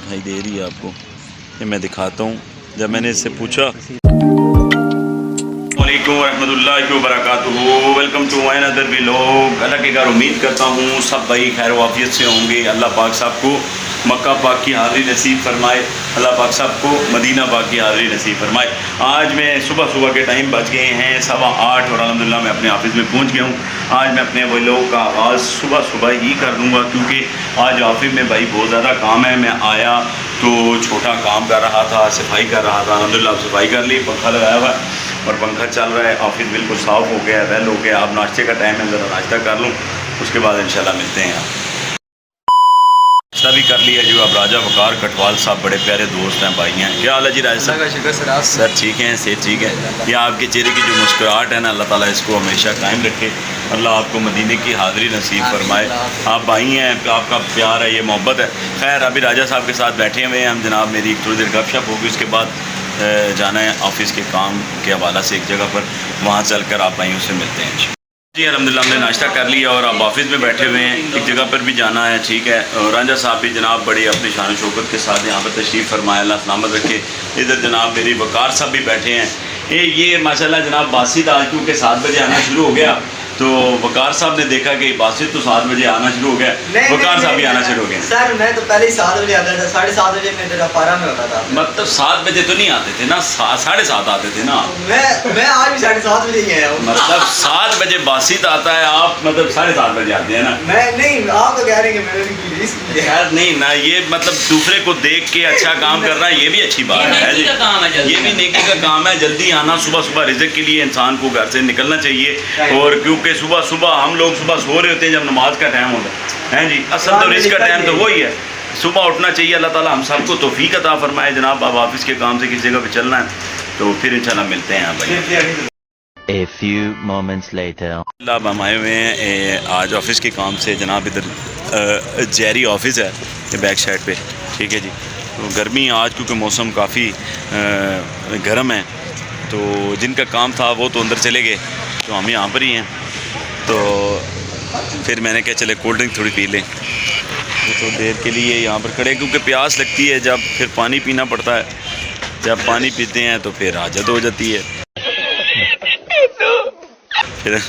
दिखाई दे रही है आपको, ये मैं दिखाता हूँ। जब मैंने इससे पूछा वालेकुम रहमतुल्लाहि व बरकातुहू, welcome to my another vlog. अल्लाह के घर उम्मीद करता हूँ सब भाई खैर वाफियत से होंगे। अल्लाह पाक साहब को मक्का पाक की हाज़िरी नसीब फरमाए, अल्लाह पाक साहब को मदीना पाक की हाज़िरी नसीब फरमाए। आज मैं सुबह के टाइम बज गए हैं 8:15 और अल्हम्दुलिल्लाह मैं अपने ऑफिस में पहुंच गया हूं। आज मैं अपने व्लॉग का आगाज़ सुबह ही कर दूंगा क्योंकि आज ऑफिस में भाई बहुत ज़्यादा काम है। मैं आया तो छोटा काम कर रहा था, सफाई कर रहा था। अल्हम्दुलिल्लाह सफाई कर ली, पंखा लगाया हुआ है और पंखा चल रहा है। ऑफिस बिल्कुल साफ़ हो गया है, वेल हो गया। अब नाश्ते का टाइम है, ज़रा नाश्ता कर लूँ, उसके बाद इंशाल्लाह मिलते हैं। नाश्ता भी कर लिया जो। अब राजा वकार कटवाल साहब बड़े प्यारे दोस्त हैं, भाई हैं। क्या हाल है जी राजा साहब? का शुक्र सर, आप सर ठीक हैं, सेहत ठीक है? ये आपके चेहरे की जो मुस्कुराहट है ना, अल्लाह ताला इसको हमेशा कायम रखे। अल्लाह आपको मदीने की हाज़िरी नसीब फरमाए। आप भाई हैं, आपका प्यार है, ये मोहब्बत है। खैर अभी राजा साहब के साथ बैठे हुए हैं हम जनाब। मेरी थोड़ी देर गपशप होगी, उसके बाद जाना है ऑफिस के काम के हवाला से एक जगह पर, वहाँ चलकर आप भाइयों से मिलते हैं जी। अल्हम्दुलिल्लाह हमने नाश्ता कर लिया और अब ऑफिस में बैठे हुए हैं, एक जगह पर भी जाना है, ठीक है। और राजा साहब भी जनाब बड़ी अपनी शान शौकत के साथ यहाँ पर तशरीफ़ फरमाया, अल्लाह सलामत रखे। इधर जनाब मेरी वकार साहब भी बैठे हैं। ये माशाल्लाह जनाब बासित आज क्योंकि 7 बजे आना शुरू हो गया तो वकार साहब ने देखा कि बासित तो 7 बजे आना शुरू हो गया, वकार साहब भी आना शुरू हो गए। सर मैं तो पहले ही 7 बजे आता था, 7:30 बजे मैं तेरा पारा में होता था। मतलब 7 बजे तो नहीं आते थे ना, 7:30 आते थे ना। मैं आज भी 7:30 बजे ही आया हूँ। मतलब 7 बजे बासित आता है, आप मतलब 7:30 बजे आते हैं ना। मैं नहीं, आप तो कह रहे हैं कि मैंने यार नहीं ना, ये मतलब दूसरे को देख के अच्छा काम करना ये भी अच्छी बात है जी। ये भी नेकी का काम है। जल्दी आना, सुबह रिज़्क़ के लिए इंसान को घर से निकलना चाहिए। और क्योंकि सुबह हम लोग सुबह सो रहे होते हैं जब नमाज का टाइम होता है जी। असल तो रिज़्क़ का टाइम तो वही है, सुबह उठना चाहिए। अल्लाह ताला हम सबको तौफीक अता फरमाए जनाब। अब ऑफिस के काम से किसी जगह पे चलना है तो फिर इंशाल्लाह मिलते हैं भाई। A few moments later. अब हम आए हुए हैं आज ऑफिस के काम से जनाब। इधर जेरी ऑफिस है ये बैक साइड पे, ठीक है जी। तो गर्मी आज क्योंकि मौसम काफ़ी गर्म है तो जिनका काम था वो तो अंदर चले गए, तो हम यहाँ पर ही हैं। तो फिर मैंने कहा चले कोल्ड ड्रिंक थोड़ी पी लें, तो देर के लिए यहाँ पर खड़े क्योंकि प्यास लगती है जब, फिर पानी पीना पड़ता है। जब पानी पीते हैं तो फिर हाजत हो जाती है, फिर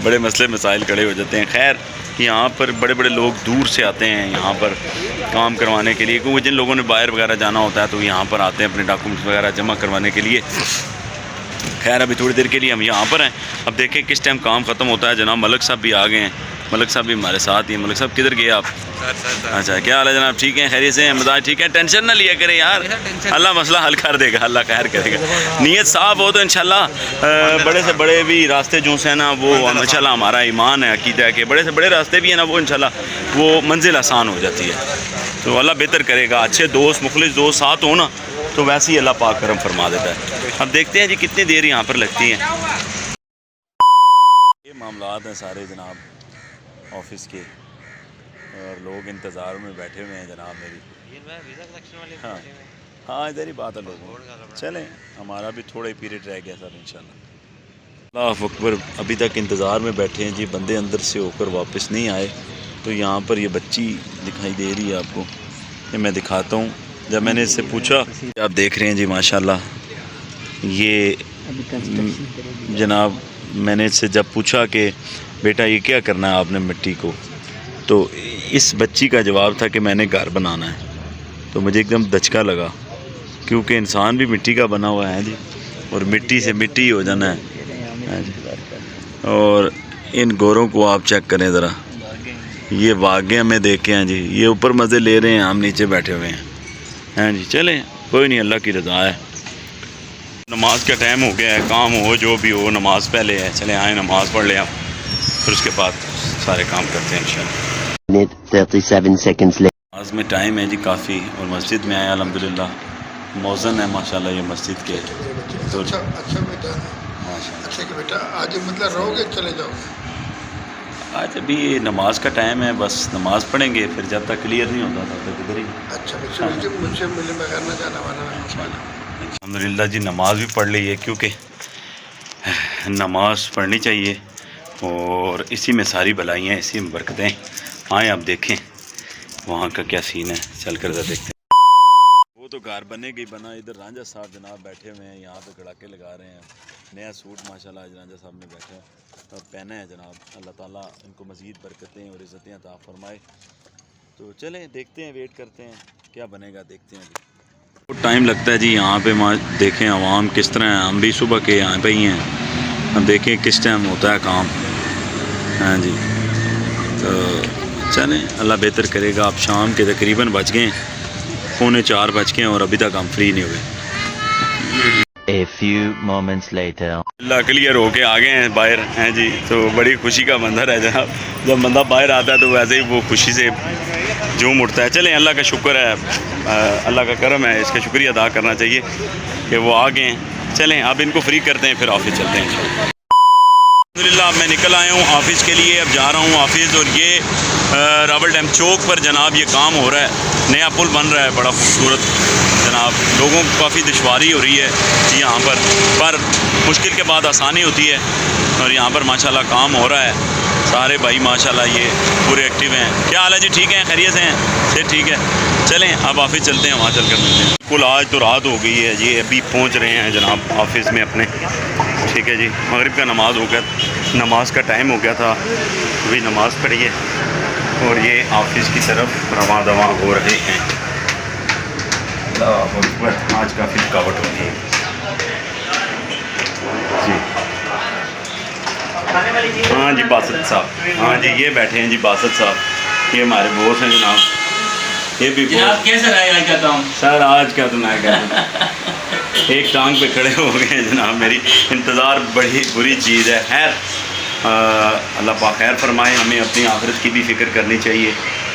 बड़े मसले मसाइल खड़े हो जाते हैं। खैर यहाँ पर बड़े बड़े लोग दूर से आते हैं यहाँ पर काम करवाने के लिए, क्योंकि जिन लोगों ने बाहर वगैरह जाना होता है तो यहाँ पर आते हैं अपने डॉक्यूमेंट्स वगैरह जमा करवाने के लिए। खैर अभी थोड़ी देर के लिए हम यहाँ पर हैं, अब देखें किस टाइम काम ख़त्म होता है। जनाब मलक साहब भी आ गए हैं, मलक साहब भी हमारे साथ ही हैं। मलक साहब किधर गए आप? अच्छा क्या हाल है जनाब? ठीक है, खैरियत से हैं? मजाज ठीक है? टेंशन ना लिया करें यार, अल्लाह मसला हल कर देगा, अल्लाह खैर करेगा। नीयत साफ हो तो इंशाल्लाह बड़े से बड़े भी रास्ते जो से ना वो इंशाल्लाह हमारा ईमान है, अकीदा है कि बड़े से बड़े रास्ते भी हैं ना वो इंशाल्लाह वो मंजिल आसान हो जाती है। तो अल्लाह बेहतर करेगा। अच्छे दोस्त, मुखलिस दोस्त साथ हो ना तो वैसे ही अल्लाह पाक करम फरमा देता है। अब देखते हैं जी कितनी देर यहाँ पर लगती है। ये मामलात हैं सारे जनाब ऑफिस के और लोग इंतज़ार में बैठे हुए हैं जनाब मेरी। हाँ इधर ही बात है लोगों। चलें हमारा भी थोड़ा ही पीरियड रह गया सर इंशाल्लाह। अल्लाह अकबर। अभी तक इंतज़ार में बैठे हैं जी, बंदे अंदर से होकर वापस नहीं आए। तो यहाँ पर ये बच्ची दिखाई दे रही है आपको, ये मैं दिखाता हूँ। जब मैंने इससे पूछा, आप देख रहे हैं जी माशाल्लाह, ये जनाब मैंने इससे जब पूछा कि बेटा ये क्या करना है आपने मिट्टी को, तो इस बच्ची का जवाब था कि मैंने घर बनाना है। तो मुझे एकदम दचका लगा क्योंकि इंसान भी मिट्टी का बना हुआ है जी, और मिट्टी से मिट्टी हो जाना है जी। और इन गोरों को आप चेक करें ज़रा, ये वाक़या में देखे हैं जी, ये ऊपर मज़े ले रहे हैं, हम नीचे बैठे हुए हैं जी। चलें कोई नहीं, अल्लाह की रज़ा है। नमाज का टाइम हो गया है, काम हो जो भी हो नमाज पहले है। चलें आए नमाज पढ़ लें आप, फिर उसके बाद सारे काम करते हैं इंशाल्लाह। 37 seconds later. आज में टाइम है जी काफ़ी, और मस्जिद में आए अल्हम्दुलिल्लाह। मौज़न है माशाल्लाह ये मस्जिद के। तो अच्छा बेटा, माशाल्लाह अच्छा कि बेटा आज मतलब रहोगे चले जाओगे? आज अभी नमाज का टाइम है, बस नमाज पढ़ेंगे, फिर जब तक क्लियर नहीं होता तब तक इधर ही। अच्छा मुझसे मिले बगैर ना जाना वाना। अल्हम्दुलिल्लाह जी नमाज भी पढ़ ली है, क्योंकि नमाज पढ़नी चाहिए और इसी में सारी भलाइयाँ, इसी में बरकतें। आएँ आप देखें वहाँ का क्या सीन है, चल कर देखते हैं। گھر بنے گی بنا. ادھر رانجھا صاحب جناب بیٹھے ہوئے ہیں, یہاں پہ کڑاکے لگا رہے ہیں. نیا سوٹ ماشاءاللہ آج رانجھا صاحب نے بیٹھا اور پہنا ہے جناب. اللہ تعالیٰ ان کو مزید برکتیں اور عزتیں عطا فرمائے. تو چلیں دیکھتے ہیں, ویٹ کرتے ہیں کیا بنے گا, دیکھتے ہیں. ابھی ٹائم لگتا ہے جی یہاں پہ. دیکھیں عوام کس طرح ہیں, ہم بھی صبح کے یہاں پہ ہی ہیں. اب دیکھیں کس ٹائم ہوتا ہے کام. ہاں جی, تو چلیں اللہ بہتر کرے گا. اب شام کے تقریباً بج گئے 3:45 بج گئے اور ابھی تک ہم فری نہیں ہوئے. A few moments later. اللہ کلیئر ہو کے آ گئے ہیں باہر ہیں جی. تو بڑی خوشی کا منظر ہے جناب. جب بندہ باہر آتا ہے تو ویسے ہی وہ خوشی سے جھوم اٹھتا ہے. چلیں اللہ کا شکر ہے, اللہ کا کرم ہے, اس کا شکریہ ادا کرنا چاہیے کہ وہ آ گئے ہیں. چلیں اب ان کو فری کرتے ہیں, پھر آفس چلتے ہیں انشاءاللہ. الحمدللہ اب میں نکل آیا ہوں آفس کے لیے. اب جا رہا ہوں آفس. اور یہ راول ڈیم چوک پر جناب یہ کام ہو رہا ہے, نیا پل بن رہا ہے بڑا خوبصورت جناب. لوگوں کو کافی دشواری ہو رہی ہے یہاں پر مشکل کے بعد آسانی ہوتی ہے. اور یہاں پر ماشاءاللہ کام ہو رہا ہے. سارے بھائی ماشاءاللہ یہ پورے ایکٹیو ہیں. کیا حال ہے جی, ٹھیک ہیں, خیریت سے ہیں, صحت ٹھیک ہے. چلیں اب آفس چلتے ہیں, وہاں چل کر ملتے ہیں. بالکل آج تو رات ہو گئی ہے جی, ابھی پہنچ رہے ہیں جناب آفس میں اپنے. ٹھیک ہے جی, مغرب کا نماز کا ٹائم ہو گیا تھا, ابھی نماز پڑھی ہے اور یہ آفس کی طرف رواں دواں ہو رہے ہیں. اللہ اکبر, آج کافی تھکاوٹ ہو گئی ہے جی. ہاں جی باسط صاحب, ہاں جی یہ بیٹھے ہیں جی باسط صاحب, یہ ہمارے بوس ہیں جناب. یہ بھی جناب کیسا رہا آج کا کام؟ سر آج کا تو میں کہتا ہوں ایک ٹانگ پہ کھڑے ہو گئے ہیں جناب. میری انتظار بڑی بری چیز ہے. خیر اللہ پاک خیر فرمائے. ہمیں اپنی آخرت کی بھی فکر کرنی چاہیے.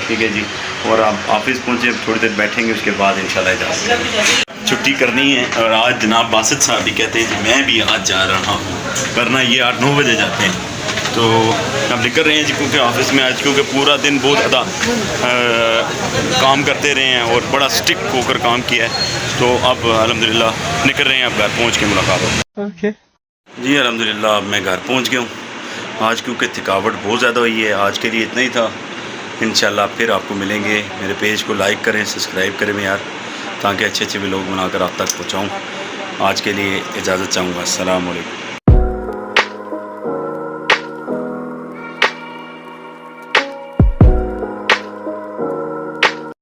ٹھیک ہے جی, اور آپ آفس پہنچے, تھوڑی دیر بیٹھیں گے, اس کے بعد انشاءاللہ اجازت چھٹی کرنی ہے. اور آج جناب باسط صاحب بھی کہتے ہیں کہ میں بھی آج جا رہا ہوں, ورنہ یہ 8-9 بجے جاتے ہیں. تو ہم نکل رہے ہیں جی, کیونکہ آفس میں آج کیونکہ پورا دن بہت زیادہ کام کرتے رہے ہیں اور بڑا سٹک ہو کر کام کیا ہے. تو اب الحمدللہ نکل رہے ہیں, اب گھر پہنچ کے ملاقات ہو. جی الحمدللہ اب میں گھر پہنچ گیا ہوں. آج کیونکہ تھکاوٹ بہت زیادہ ہوئی ہے, آج کے لیے اتنا ہی تھا. انشاءاللہ پھر آپ کو ملیں گے. میرے پیج کو لائک کریں, سبسکرائب کریں یار, تاکہ اچھے اچھے ولاگ بنا کر آپ تک پہنچاؤں. آج کے لیے اجازت چاہوں گا. السلام علیکم.